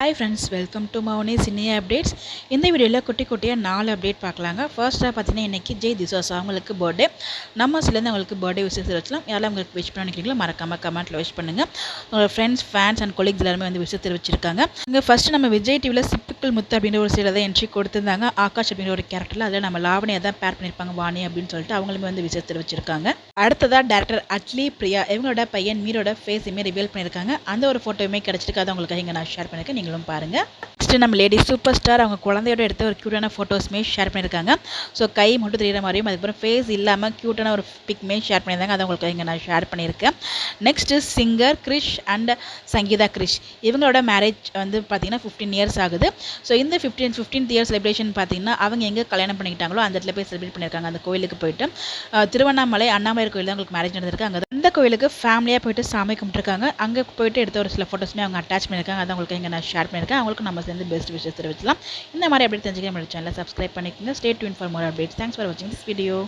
Hi friends, welcome to மௌனி சினியா updates. இந்த வீடியோவில் குட்டியாக 4 அப்டேட் பார்க்கலாங்க. ஃபர்ஸ்ட்டாக பார்த்தீங்கன்னா இன்றைக்கி ஜெய் திசோஸ் அவங்களுக்கு பர்த்டே. நம்ம சிலேருந்து அவங்களுக்கு பர்த்டே விஷஸ் வச்சலாம். யாரெல்லாம் உங்களுக்கு விஷ் பண்ண நினைக்கிறீங்களோ மறக்காமல் கமெண்ட்டில் விஷ் பண்ணுங்கள். உங்களோட ஃப்ரெண்ட்ஸ், ஃபேன்ஸ் அண்ட் கொலீக்ஸ் எல்லாருமே வந்து விஷயம் தெரிவிச்சிருக்காங்க. இங்கே ஃபஸ்ட்டு நம்ம விஜய் டிவியில் சிப்பிக்கல் முத்து அப்படின்ற ஒரு சீரியல் தான் என்ட்ரி கொடுத்துருந்தாங்க. ஆகாஷ் அப்படின்ற ஒரு கேரக்டரில் அதில் நம்ம லாவணியை தான் பேர் பண்ணியிருப்பாங்க, வாணி அப்படின்னு சொல்லிட்டு அவங்களுமே வந்து விஷயம் தெரிவிச்சிருக்காங்க. அடுத்ததாக டேரக்டர் அட்லி பிரியா இவங்களோட பையன் மீரோட ஃபேஸுமே ரிவீல் பண்ணியிருக்காங்க. அந்த ஒரு ஃபோட்டோவுமே கிடச்சிருக்கு. அதை உங்களுக்கு இங்கே நான் ஷேர் பண்ணியிருக்கேன், நீங்களும் பாருங்கள். நெக்ஸ்ட் நம்ம லேடி சூப்பர் ஸ்டார் அவங்க குழந்தையோட எடுத்த ஒரு க்யூட்டான ஃபோட்டோஸ்மே ஷேர் பண்ணியிருக்காங்க. ஸோ கை மட்டும் தெரிகிற மாதிரியும் அதுக்கப்புறம் ஃபேஸ் இல்லாமல் க்யூட்டான ஒரு பிக்மே ஷேர் பண்ணியிருந்தாங்க. அதை உங்களுக்கு இங்கே நான் ஷேர் பண்ணியிருக்கேன். Next singer Krish and Sangeetha Krish இவங்களோட மேரேஜ் வந்து பார்த்திங்கன்னா 15 இயர்ஸ் ஆகுது. ஸோ இந்த 15th இயர் செலிப்ரேஷன் பார்த்திங்கன்னா அவங்க எங்கே கல்யாணம் பண்ணிக்கிட்டாங்களோ அந்த இடத்துல போய் செலிப்ரேட் பண்ணியிருக்காங்க. அந்த கோயிலுக்கு போயிட்டு திருவண்ணாமலை அண்ணாமலை கோயில் தான் உங்களுக்கு மேரேஜ் நடந்திருக்கு. அங்கே அந்த கோயிலுக்கு ஃபேமிலியாக போயிட்டு சாமி கும்பிட்டுருக்காங்க. அங்கே போயிட்டு எடுத்த ஒரு சில ஃபோட்டோஸ்மே அவங்க அட்டாச் பண்ணியிருக்காங்க. அதை உங்களுக்கு இங்கே நான் ஷேர் பண்ணியிருக்கேன். அவங்களுக்கு நம்ம சேர்ந்து பெஸ்ட் விஷயம் தெரிவிக்கலாம். இந்த மாதிரி அப்டேட் தெரிஞ்சுக்க நம்ம சேனலை சப்ஸ்கிரைப் பண்ணிக்கோங்க. Stay tune for more updates. Thanks for வாட்சிங் திஸ் வீடியோ.